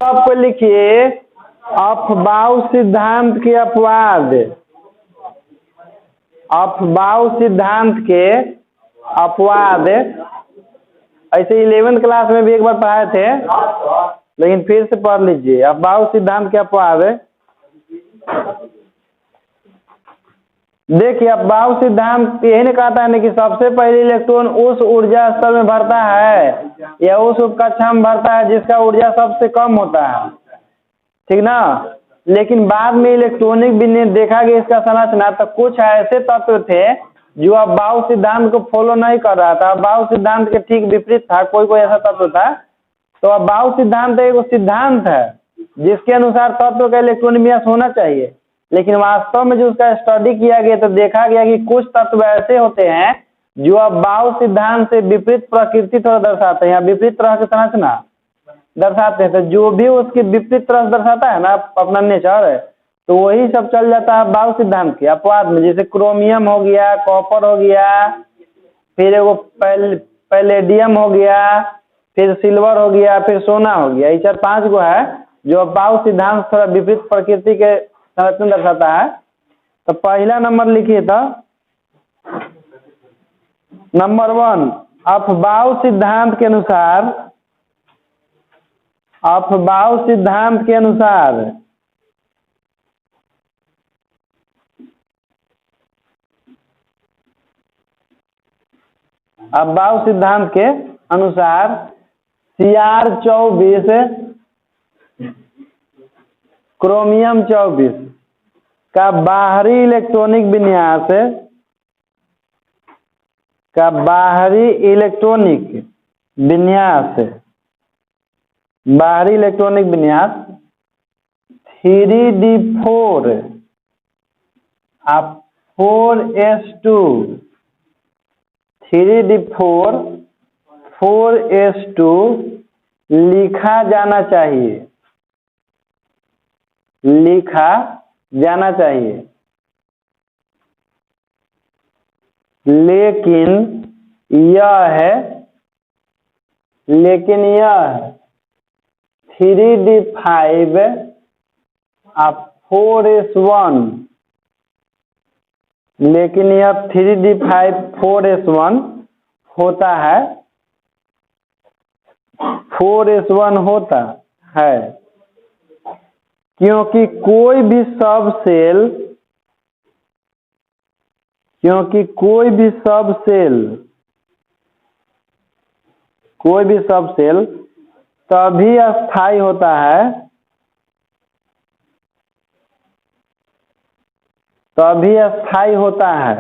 आपको लिखिए अफबाऊ सिद्धांत के अपवाद। अफबाऊ सिद्धांत के अपवाद ऐसे 11th क्लास में भी एक बार पढ़ाए थे, लेकिन फिर से पढ़ लीजिए। अफबाऊ सिद्धांत के अपवाद देखिए, अफबाऊ सिद्धांत यही नहीं कहता है कि सबसे पहले इलेक्ट्रॉन उस ऊर्जा स्तर में भरता है या उस उपकक्षा में भरता है जिसका ऊर्जा सबसे कम होता है, ठीक ना। लेकिन बाद में इलेक्ट्रॉनिक विन्यास देखा गया इसका संरचना, तो कुछ ऐसे तत्व थे जो अफबाऊ सिद्धांत को फॉलो नहीं कर रहा था, अफबाऊ सिद्धांत के ठीक विपरीत था। कोई ऐसा तत्व था। तो अफबाऊ सिद्धांत एक सिद्धांत है जिसके अनुसार तत्व का इलेक्ट्रॉन विन्यास होना चाहिए, लेकिन वास्तव में जो उसका स्टडी किया गया तो देखा गया कि कुछ तत्व ऐसे होते हैं जो अफबाऊ सिद्धांत से विपरीत प्रकृति थोड़ा दर्शाते हैं या विपरीत तरह की संरचना दर्शाते हैं। तो जो भी उसकी विपरीत तरह दर्शाता है ना अपना नेचर है, तो वही सब चल जाता है अफबाऊ सिद्धांत के अपवाद में। जैसे क्रोमियम हो गया, कॉपर हो गया, फिर एगो पैलेडियम हो गया, फिर सिल्वर हो गया, फिर सोना हो गया। ये 4-5 गो है जो अफबाऊ सिद्धांत थोड़ा विपरीत प्रकृति के संरचना दर्शाता है। तो पहला नंबर लिखिए। तो नंबर 1 अफबाऊ सिद्धांत के अनुसार, अफबाऊ सिद्धांत के अनुसार अफबाऊ सिद्धांत के अनुसार Cr24 क्रोमियम 24 का बाहरी इलेक्ट्रॉनिक विन्यास बाहरी इलेक्ट्रॉनिक विन्यास 3d4 4s2 3d4 4s2 लिखा जाना चाहिए, लेकिन यह 3d5 4s1, लेकिन यह 3d5 4s1 होता है, 4s1 होता है क्योंकि कोई भी सब सेल तभी अस्थाई होता है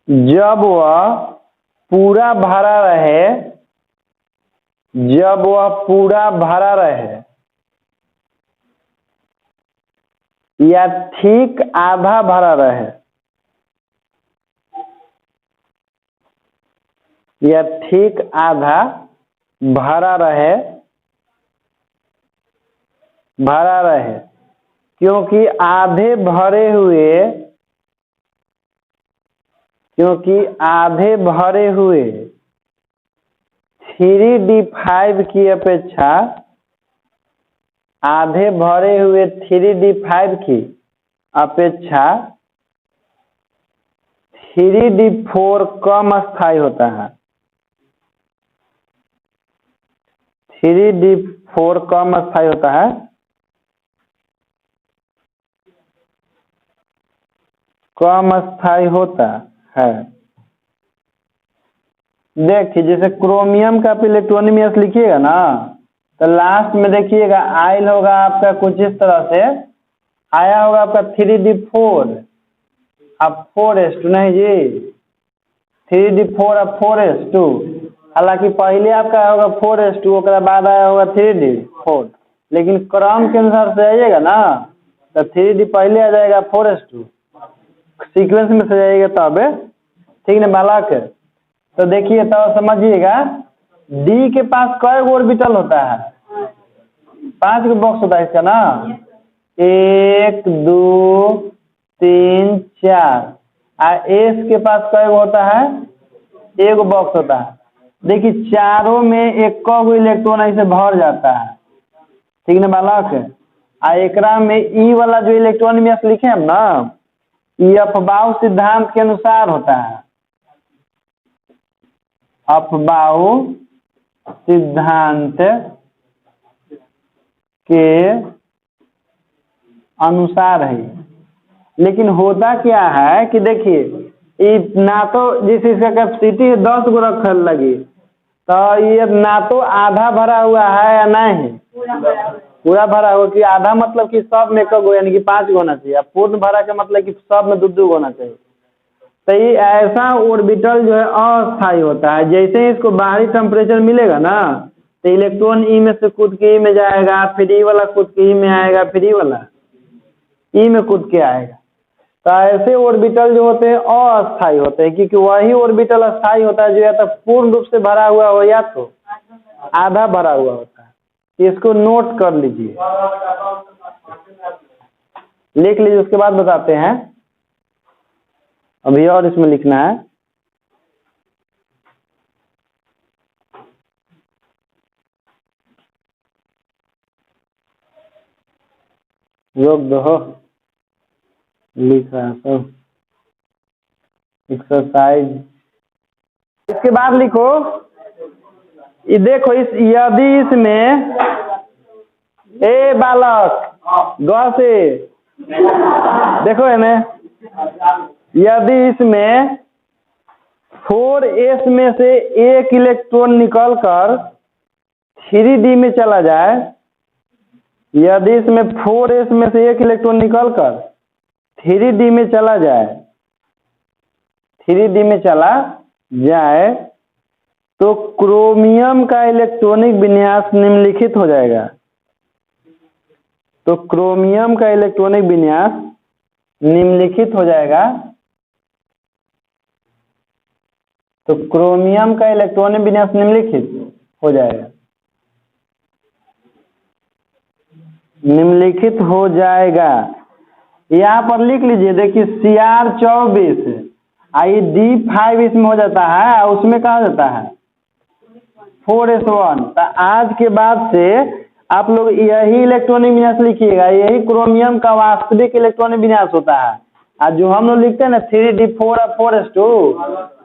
जब वह पूरा भरा रहे या ठीक आधा भरा रहे क्योंकि आधे भरे हुए 3d5 की अपेक्षा आधे भरे हुए 3d5 की अपेक्षा 3d4 कम अस्थाई होता है, 3d4 कम अस्थाई होता है। देखिए जैसे क्रोमियम का इलेक्ट्रॉनिक विन्यास लिखिएगा ना, तो लास्ट में देखिएगा आयल होगा आपका कुछ इस तरह से, आया होगा आपका 3d4 अब 4s2 नहीं जी, 3d4 अब 4s2, हालांकि पहले आपका होगा 4s2 उसके बाद आया होगा 3d4, लेकिन क्रम के अनुसार से आइएगा ना तो 3d पहले आ जाएगा 4s2 सीक्वेंस में से जाइएगा तब, ठीक ना बालक। तो देखिए तो समझिएगा D के पास कई गो ऑर्बिटल होता है, 5 गो बॉक्स होता है इसका ना, 1 2 3 4 S के पास कई होता है, एक बॉक्स होता है। देखिए चारों में एक को इलेक्ट्रॉन ऐसे भर जाता है, ठीक ना बालक। एकरा में ई वाला जो इलेक्ट्रॉन में लिखे हम ना, ये अफबाऊ सिद्धांत के अनुसार होता है, अफबाऊ सिद्धांत के अनुसार है। लेकिन होता क्या है कि देखिए ना तो जैसे इसका कैपेसिटी 10 गो रखल लगी, तो ये ना तो आधा भरा हुआ है या नहीं, पूरा भरा हुआ। कि आधा मतलब कि सब में कब यानी कि 5 होना चाहिए, पूर्ण भरा का मतलब कि सब में 2 होना चाहिए। तो ये ऐसा ऑर्बिटल जो है अस्थायी होता है। जैसे ही इसको बाहरी टेम्परेचर मिलेगा ना, तो इलेक्ट्रॉन ई में से कूद के ई में जाएगा, फिर ई वाला कूद के ई में आएगा, फिर ई वाला ई में कूद के आएगा। तो ऐसे ऑर्बिटल जो होते हैं अस्थायी होते हैं, क्योंकि वही ऑर्बिटल अस्थायी होता है जो या तो पूर्ण रूप से भरा हुआ हो या तो आधा भरा हुआ होता है। इसको नोट कर लीजिए, लिख लीजिए, उसके बाद बताते हैं। अभी और इसमें लिखना है। योग दो लिख रहा है सब एक्सरसाइज। इसके बाद लिखो, ये देखो इस यदि इसमें ए बालक ग से देखो है, यदि इसमें 4s में से एक इलेक्ट्रॉन निकलकर 3d में चला जाए, यदि इसमें 4s में से एक इलेक्ट्रॉन निकलकर 3d में चला जाए, 3d में चला जाए, तो क्रोमियम का इलेक्ट्रॉनिक विन्यास निम्नलिखित हो जाएगा। तो क्रोमियम का इलेक्ट्रॉनिक विन्यास निम्नलिखित हो जाएगा। तो क्रोमियम का इलेक्ट्रॉनिक विन्यास निम्नलिखित हो जाएगा, निम्नलिखित हो जाएगा। यहाँ पर लिख लीजिए, देखिए Cr24 आई D5 इसमें हो जाता है, और उसमें कहा जाता है 4s1। तो आज के बाद से आप लोग यही इलेक्ट्रॉनिक विन्यास लिखिएगा, यही क्रोमियम का वास्तविक इलेक्ट्रॉनिक विन्यास होता है। और जो हम लोग लिखते हैं ना 3d4 और 4s2,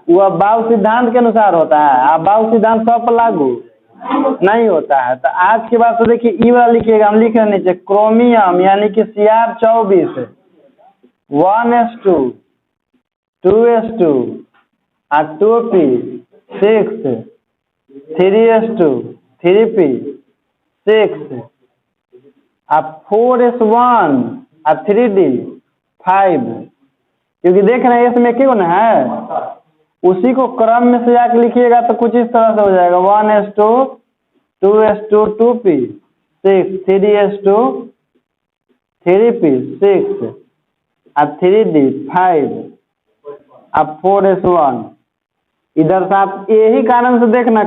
वह बाउ सिद्धांत के अनुसार होता है। अब बाउ सिद्धांत सब पर लागू नहीं होता है। तो आज के बाद तो देखिए ई वाला लिखिएगा, हम लिख रहे नीचे क्रोमियम यानी कि Cr24 1s2 2s2 और 2p 6 3s2 3p 6 और 4s1 और 3d 5। क्योंकि देख रहे हैं इसमें क्यों ना है, उसी को क्रम में से जाकर लिखिएगा तो कुछ इस तरह से हो जाएगा 1s2 2s2 2p 6 3s2 3p 6 और 3d 5 अब 4s1। इधर से आप यही कारण से देखना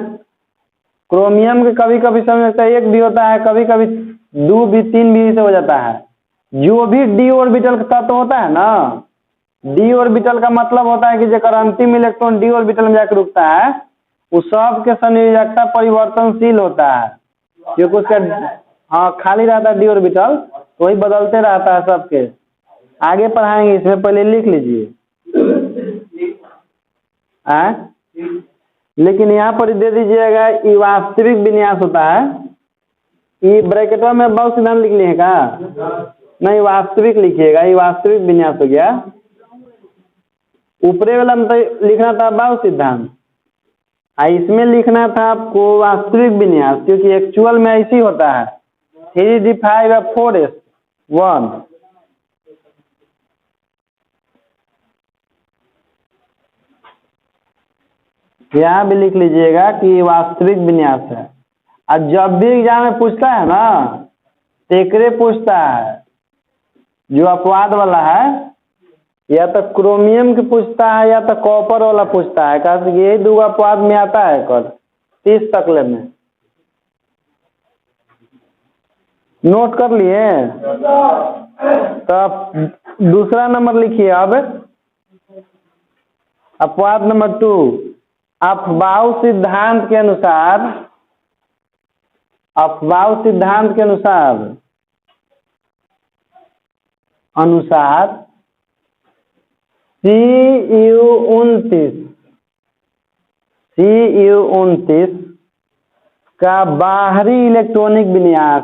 क्रोमियम के कभी कभी समझ लगता है 1 भी होता है, कभी कभी 2 भी 3 भी से हो जाता है। जो भी d ऑर्बिटल का तत्व होता है ना, d ऑर्बिटल का मतलब होता है कि जब अंतिम इलेक्ट्रॉन d ऑर्बिटल में जाकर रुकता है, उस सब के संयोजकता परिवर्तनशील होता है, क्योंकि उसका खाली रहता है d ऑर्बिटल, वही बदलते रहता है सबके। आगे पढ़ाएंगे, इसमें पहले लिख लीजिए। लेकिन यहाँ पर दे दीजिएगा ये वास्तविक विन्यास होता है। ये ब्रैकेटों में बहुत सिद्धांत लिख लिए का नहीं, वास्तविक लिखिएगा, ये वास्तविक विन्यास हो गया। ऊपरे वाला में तो लिखना था बाउ सिद्धांत, इसमें लिखना था आपको वास्तविक विन्यास, क्योंकि एक्चुअल में ऐसी होता है 3d5 और 4s1। यहाँ भी लिख लीजिएगा कि वास्तविक विन्यास है। और जब भी एग्जाम में पूछता है ना, तेकरे पूछता है जो अपवाद वाला है, या तो क्रोमियम की पूछता है या तो कॉपर वाला पूछता है। कहा यही 2 अपवाद में आता है कल 30 तकले में। नोट कर लिए? तो दूसरा नंबर लिखिए अब अपवाद नंबर 2, अफबाउ सिद्धांत के अनुसार Cu29 का बाहरी इलेक्ट्रॉनिक विन्यास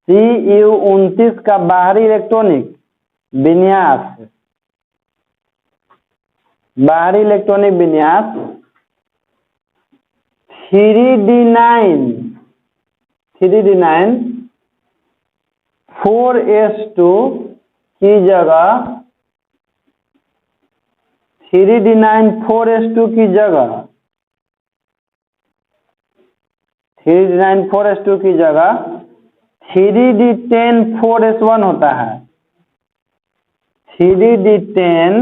Cu29 का बाहरी इलेक्ट्रॉनिक विन्यास 3d9 4s2 की जगह 3d9 4s2 की जगह 3d10 4s1 होता है। 3d10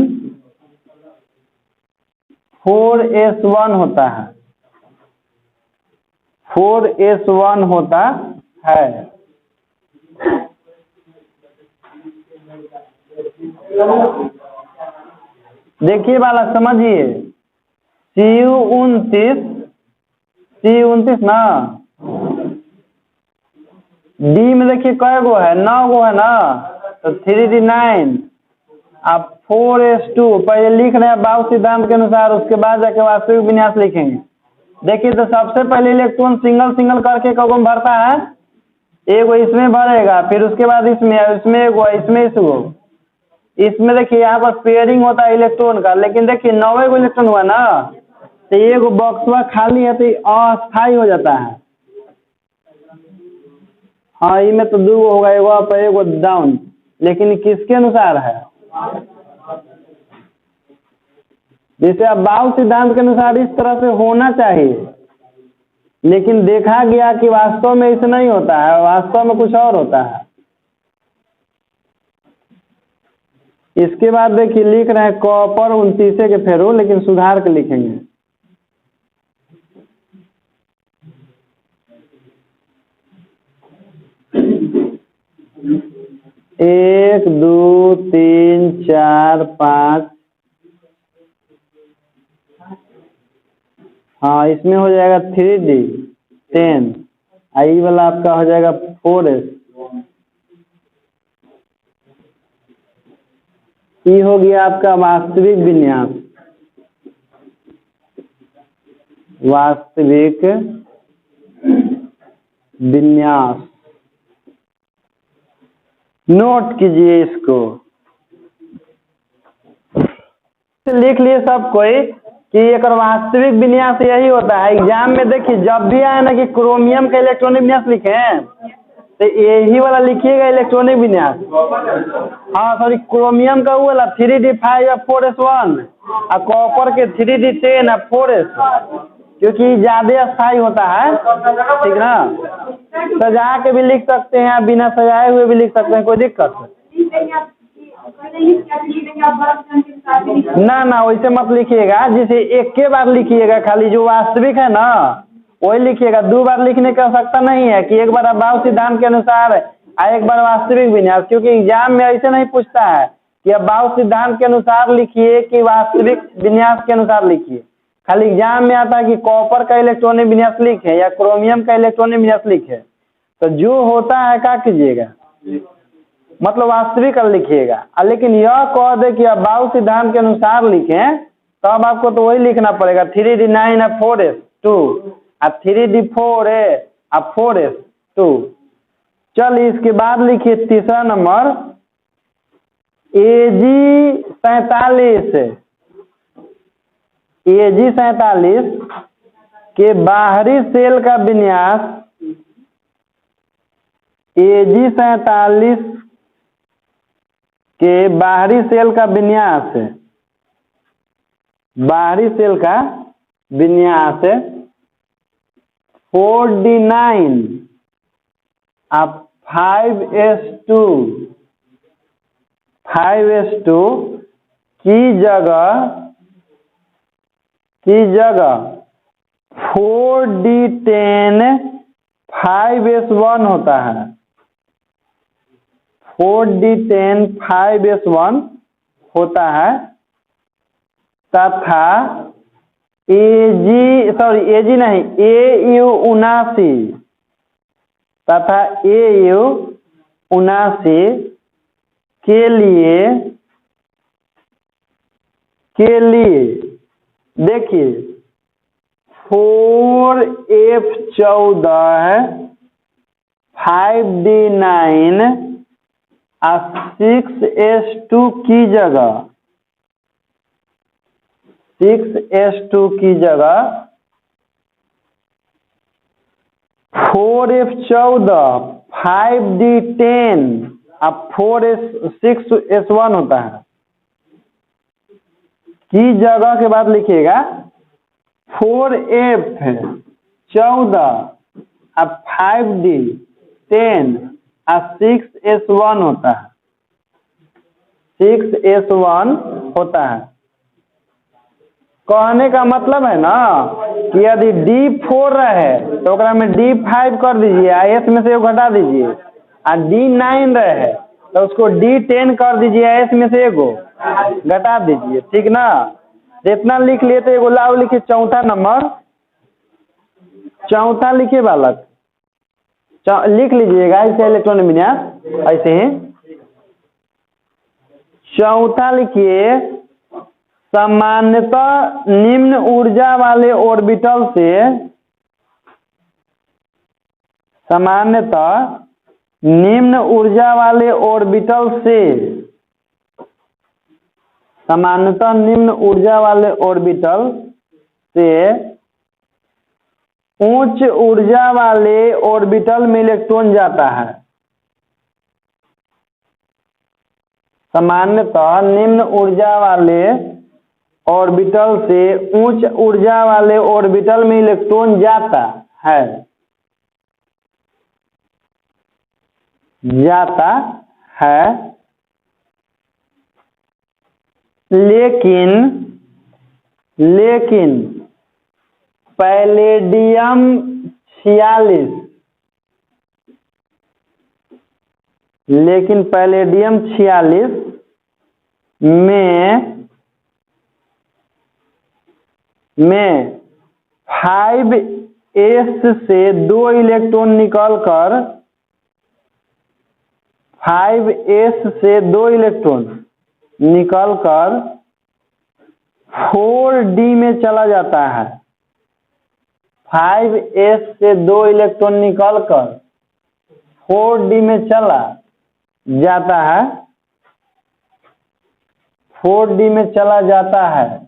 4s1 होता है 4s1 होता है। देखिए वाला समझिए, Cu29 ना डी में देखिए कै गो है, 9 गो है ना, तो 3d9 आप 4s2 पहले लिख रहे हैं बाउ सिद्धांत के अनुसार, उसके बाद जाके वास्तविक विन्यास लिखेंगे। देखिए तो सबसे पहले इलेक्ट्रॉन सिंगल करके कगो में भरता है, एगो इसमें भरेगा, फिर उसके बाद इसमें एगो इसमें देखिए यहाँ पर पेयरिंग होता है इलेक्ट्रॉन का, लेकिन देखिए 9 गो इलेक्ट्रॉन हुआ ना, तो एगो बॉक्सवा खाली है तो अस्थायी हो जाता है। हाँ इनमें तो 2 होगा, एगो अप एगो डाउन, लेकिन किसके अनुसार है? जैसे अब बाउ सिद्धांत के अनुसार इस तरह से होना चाहिए, लेकिन देखा गया कि वास्तव में ऐसा नहीं होता है, वास्तव में कुछ और होता है। इसके बाद देखिए लिख रहे हैं कॉपर 29 के फेरो, लेकिन सुधार के लिखेंगे। एक 2 3 4 5, हाँ इसमें हो जाएगा 3d10, आई वाला आपका हो जाएगा 4s। ये हो गया आपका वास्तविक विन्यास। नोट कीजिए इसको, लिख लिए सब कोई कि एक वास्तविक विन्यास यही होता है। एग्जाम में देखिए जब भी आए ना कि क्रोमियम का इलेक्ट्रॉनिक विन्यास लिखे तो यही वाला लिखिएगा इलेक्ट्रॉनिक विन्यास। हाँ सॉरी, क्रोमियम का वो वाला 3d5 या 4s1 और कॉपर के 3d10 या 4s, क्योंकि ज्यादा स्थायी होता है, ठीक ना। सजा के भी लिख सकते हैं, बिना सजाए हुए भी लिख सकते हैं, कोई दिक्कत ना वैसे मत लिखिएगा। जैसे एक के बार लिखिएगा, खाली जो वास्तविक है ना वही लिखिएगा। 2 बार लिखने की आवश्यकता नहीं है कि एक बार अभाव सिद्धांत के अनुसार एक बार वास्तविक विन्यास, क्योंकि एग्जाम में ऐसे नहीं पूछता है कि अभाव सिद्धांत के अनुसार लिखिए कि वास्तविक विन्यास के अनुसार लिखिए। खाली एग्जाम में आता है कि कॉपर का इलेक्ट्रॉनिक विन्यास लिखे या क्रोमियम का इलेक्ट्रॉनिक विन्यास लिखे, तो जो होता है क्या कीजिएगा, मतलब वास्तविक लिखिएगा। लेकिन यह कह दे कि अभाव सिद्धांत के अनुसार लिखें, तब आपको तो वही लिखना पड़ेगा 3d9 और 4s2 और 3d4 और 4s2। चलिए इसके बाद लिखिए तीसरा नंबर Ag47 के बाहरी सेल का विन्यास Ag47 के बाहरी सेल का विन्यास 4d9 अब 5s2 की जगह 4d10 5s1 होता है। 4d10 5s1 होता है तथा AU79 तथा AU79 के लिए देखिए 4F14 5d9 6s2 की जगह 4F14 5d10 अब 6s1 होता है की जगह के बाद लिखिएगा 4F14 अब 5d10 अब 6s1 होता है 6s1 होता है। कहने का मतलब है ना कि यदि D4 रहे तो ओकरा में D5 कर दीजिए, S में से घटा दीजिए, और D9 रहे तो उसको D10 कर दीजिए, S में से एगो घटा दीजिए, ठीक ना। इतना लिख लिए तो एगो लाओ लिखिए चौथा नंबर, चौथा लिखिए बालक, लिख लीजिएगा इसे इलेक्ट्रॉनिक विन्यास ऐसे ही। चौथा लिखिए सामान्यतः निम्न ऊर्जा वाले ऑर्बिटल से उच्च ऊर्जा वाले ऑर्बिटल में इलेक्ट्रॉन जाता है। सामान्यतः निम्न ऊर्जा वाले ऑर्बिटल से उच्च ऊर्जा वाले ऑर्बिटल में इलेक्ट्रॉन जाता है लेकिन पैलेडियम 46 में 5s से 2 इलेक्ट्रॉन निकलकर 4d में चला जाता है। 5s से 2 इलेक्ट्रॉन निकलकर 4d में चला जाता है।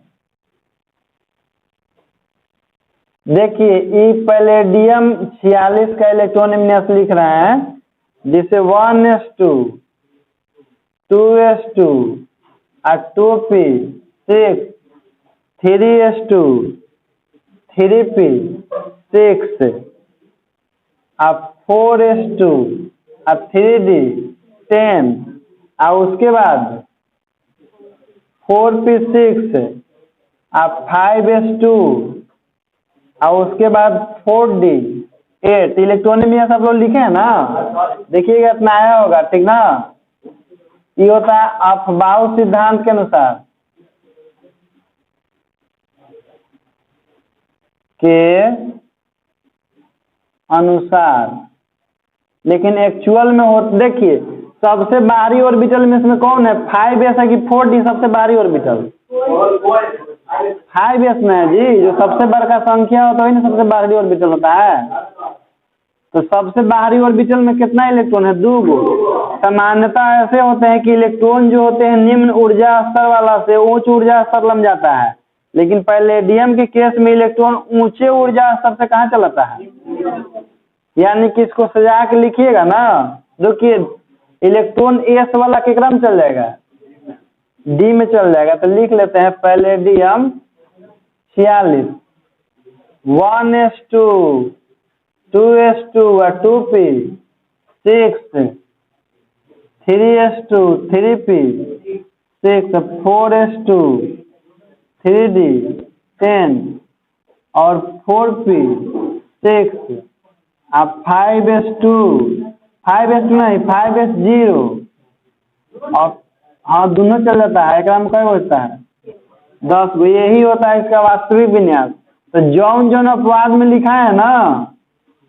देखिए ई पैलेडियम 46 का इलेक्ट्रॉन विन्यास लिख रहे हैं, जिसे 1s2 2s2 और 2p 6 3s2 3p 6 और 4s2 और 3d 10 और उसके बाद 4p6 और 5s2 और उसके बाद 4d 8 इलेक्ट्रॉनिक में सब लोग लिखे हैं ना, देखिएगा इतना आया होगा, ठीक ना। ये होता है अफबाउ सिद्धांत के अनुसार लेकिन एक्चुअल में हो, देखिए सबसे बाहरी ऑर्बिटल में इसमें कौन है, 5s है कि 4d सबसे बाहरी ऑर्बिटल? 5s में है जी, जो सबसे बड़ा संख्या होता है ना सबसे बाहरी ऑर्बिटल होता है। तो सबसे बाहरी ऑर्बिटल में कितना इलेक्ट्रॉन है, 2 गो। सामान्यतः ऐसे होते हैं कि इलेक्ट्रॉन जो होते हैं निम्न ऊर्जा स्तर वाला से उच्च ऊर्जा स्तर लम जाता है, लेकिन पैलेडियम के केस में इलेक्ट्रॉन ऊंचे ऊर्जा स्तर से कहाँ चलाता है, यानी कि इसको सजा के लिखिएगा ना, देखिए इलेक्ट्रॉन एस वाला केकरा में चल जाएगा, डी में चल जाएगा। तो लिख लेते हैं पैलेडियम 46 1s2 2s2 और 2p 6 3s2 3p 6 4s2 3d 10 और 4p 6 अब 5s2 नहीं 5s0 और हाँ दोनों चल जाता है। एक में क्या होता है 10 गो, यही होता है इसका वास्तविक विन्यास। तो जौन जौन अपवाद में लिखा है ना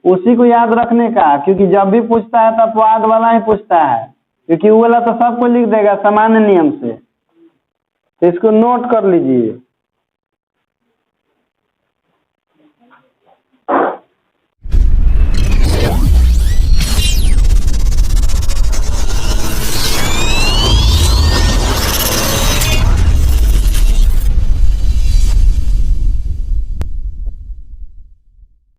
उसी को याद रखने का, क्योंकि जब भी पूछता है तो अपवाद वाला ही पूछता है, क्योंकि वो वाला तो सबको लिख देगा सामान्य नियम से। तो इसको नोट कर लीजिए।